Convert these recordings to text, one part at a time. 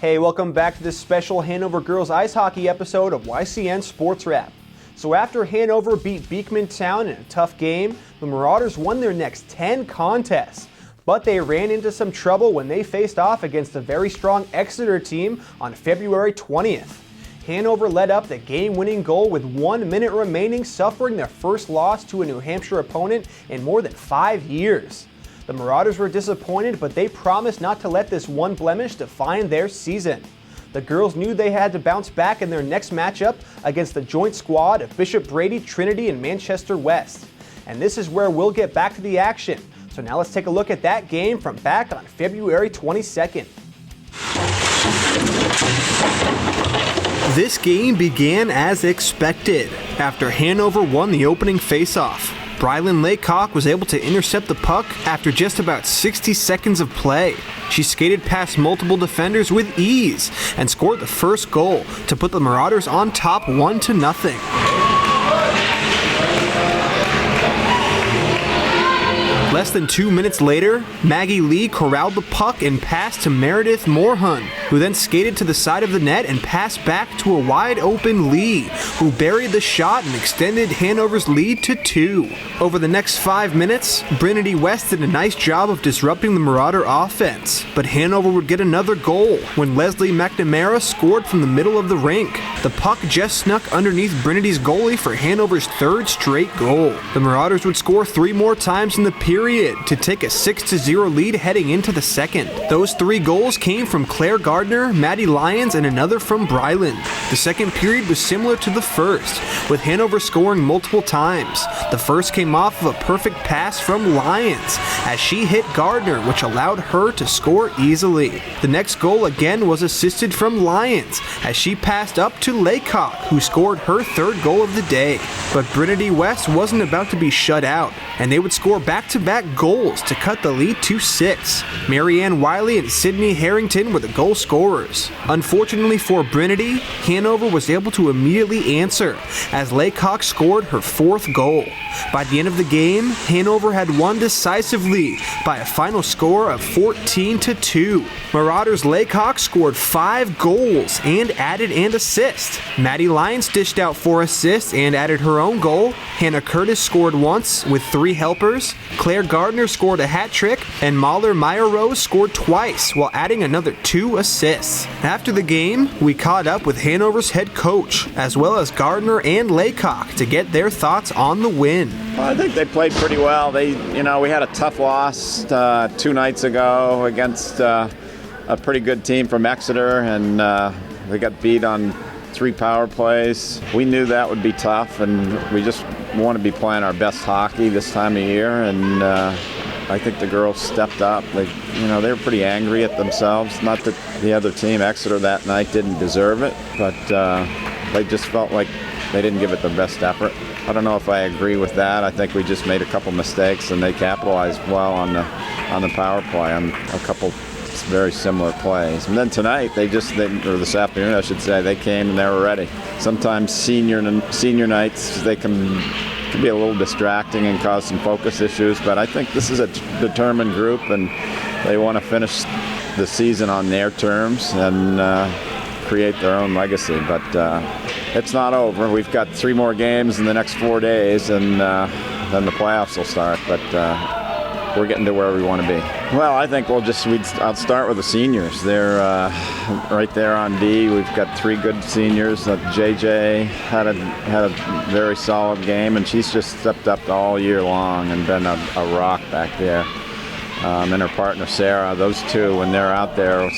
Hey, welcome back to this special Hanover girls ice hockey episode of YCN Sports Wrap. So after Hanover beat Beekman Town in a tough game, the Marauders won their next 10 contests. But they ran into some trouble when they faced off against a very strong Exeter team on February 20th. Hanover led up the game-winning goal with 1 minute remaining, suffering their first loss to a New Hampshire opponent in more than 5 years. The Marauders were disappointed, but they promised not to let this one blemish define their season. The girls knew they had to bounce back in their next matchup against the joint squad of Bishop Brady, Trinity, and Manchester West. And this is where we'll get back to the action. So now let's take a look at that game from back on February 22nd. This game began as expected. After Hanover won the opening faceoff, Brylan Laycock was able to intercept the puck after just about 60 seconds of play. She skated past multiple defenders with ease and scored the first goal to put the Marauders on top 1-0. Less than 2 minutes later, Maggie Lee corralled the puck and passed to Meredith Morhun, who then skated to the side of the net and passed back to a wide-open Lee, who buried the shot and extended Hanover's lead to 2. Over the next 5 minutes, Brinity West did a nice job of disrupting the Marauder offense, but Hanover would get another goal when Leslie McNamara scored from the middle of the rink. The puck just snuck underneath Brinity's goalie for Hanover's third straight goal. The Marauders would score 3 more times in the period to take a 6-0 lead heading into the second. Those 3 goals came from Claire Gardner, Maddie Lyons, and another from Brylan. The second period was similar to the first, with Hanover scoring multiple times. The first came off of a perfect pass from Lyons as she hit Gardner, which allowed her to score easily. The next goal again was assisted from Lyons as she passed up to Laycock, who scored her third goal of the day. But Brinity West wasn't about to be shut out, and they would score back-to-back goals to cut the lead to 6. Marianne Wiley and Sydney Harrington were the goal scorers. Unfortunately for Brinity, Hanover was able to immediately answer as Laycock scored her 4th goal. By the end of the game, Hanover had won decisively by a final score of 14-2. Marauders Laycock scored 5 goals and added an assist. Maddie Lyons dished out 4 assists and added her own goal. Hannah Curtis scored once with 3 helpers. Claire Gardner scored a hat trick, and Mahler Meyer-Rose scored twice while adding another 2 assists. After the game, we caught up with Hanover's head coach, as well as Gardner and Laycock, to get their thoughts on the win. Well, I think they played pretty well. We had a tough loss 2 nights ago against a pretty good team from Exeter, and they got beat on 3 power plays. We knew that would be tough, and we just want to be playing our best hockey this time of year, and I think the girls stepped up. They were pretty angry at themselves. Not that the other team, Exeter, that night didn't deserve it, but they just felt like they didn't give it their best effort. I don't know if I agree with that. I think we just made a couple mistakes, and they capitalized well on the power play on a couple very similar plays. And then tonight, or this afternoon I should say, they came and they were ready. Sometimes senior nights, they can be a little distracting and cause some focus issues, but I think this is a determined group, and they want to finish the season on their terms and create their own legacy. But it's not over. We've got 3 more games in the next 4 days, and then the playoffs will start. But we're getting to where we want to be. Well, I think I'll start with the seniors. They're right there on D. We've got 3 good seniors. JJ had a very solid game, and she's just stepped up all year long and been a rock back there. And her partner Sarah, those 2, when they're out there,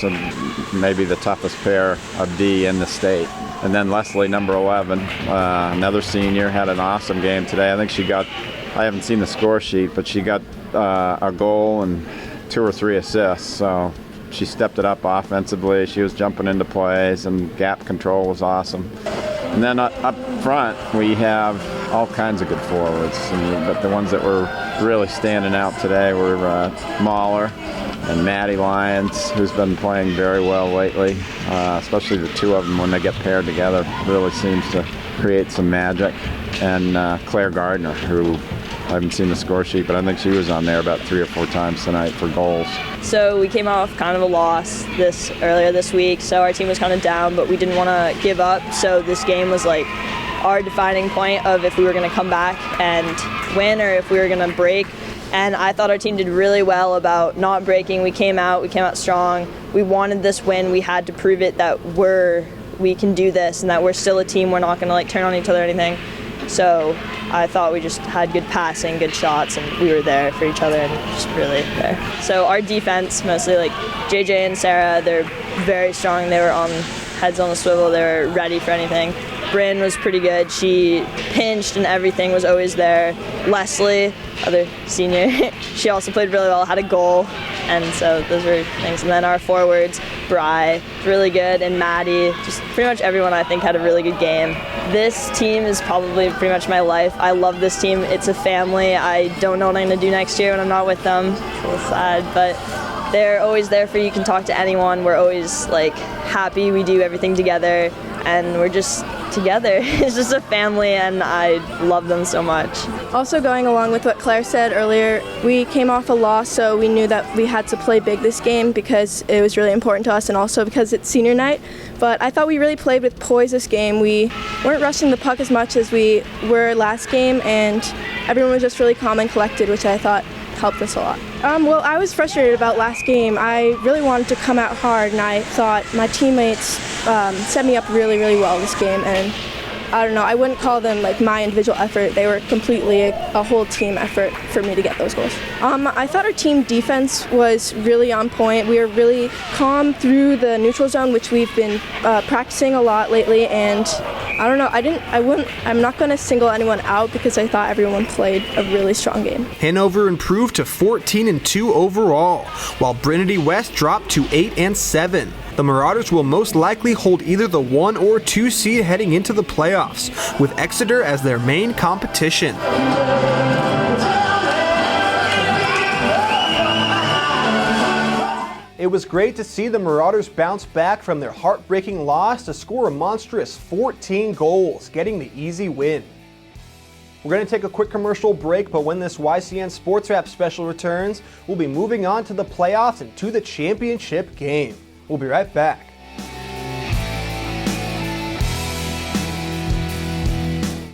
maybe the toughest pair of D in the state. And then Leslie, number 11, another senior, had an awesome game today. I think I haven't seen the score sheet, but she got a goal and 2 or 3 assists. So she stepped it up offensively. She was jumping into plays, and gap control was awesome. And then up front, we have all kinds of good forwards. But the ones that were really standing out today were Mahler and Maddie Lyons, who's been playing very well lately. Especially the 2 of them, when they get paired together, really seems to create some magic. And Claire Gardner, who I haven't seen the score sheet, but I think she was on there about 3 or 4 times tonight for goals. So we came off kind of a loss earlier this week, so our team was kind of down, but we didn't want to give up. So this game was like our defining point of if we were going to come back and win or if we were going to break. And I thought our team did really well about not breaking. We came out strong. We wanted this win. We had to prove it that we can do this and that we're still a team. We're not going to like turn on each other or anything. So I thought we just had good passing, good shots, and we were there for each other and just really there. So our defense, mostly like JJ and Sarah, they're very strong. They were on heads on the swivel. They were ready for anything. Bryn was pretty good. She pinched and everything, was always there. Leslie, other senior, she also played really well, had a goal. And so those were things. And then our forwards, Bri, really good, and Maddie, just pretty much everyone I think had a really good game. This team is probably pretty much my life. I love this team. It's a family. I don't know what I'm going to do next year when I'm not with them. It's a little sad, but they're always there for you. You can talk to anyone. We're always like happy. We do everything together, and we're just together. It's just a family, and I love them so much. Also, going along with what Claire said earlier, we came off a loss, so we knew that we had to play big this game because it was really important to us, and also because it's senior night. But I thought we really played with poise this game. We weren't rushing the puck as much as we were last game, and everyone was just really calm and collected, which I thought helped us a lot. Well, I was frustrated about last game. I really wanted to come out hard, and I thought my teammates set me up really, really well this game. And I don't know, I wouldn't call them like my individual effort. They were completely a whole team effort for me to get those goals. I thought our team defense was really on point. We were really calm through the neutral zone, which we've been practicing a lot lately. And I don't know, I'm not going to single anyone out because I thought everyone played a really strong game. Hanover improved to 14-2 overall, while Brinity West dropped to 8-7. The Marauders will most likely hold either the 1 or 2 seed heading into the playoffs, with Exeter as their main competition. It was great to see the Marauders bounce back from their heartbreaking loss to score a monstrous 14 goals, getting the easy win. We're going to take a quick commercial break, but when this YCN Sports Wrap special returns, we'll be moving on to the playoffs and to the championship game. We'll be right back.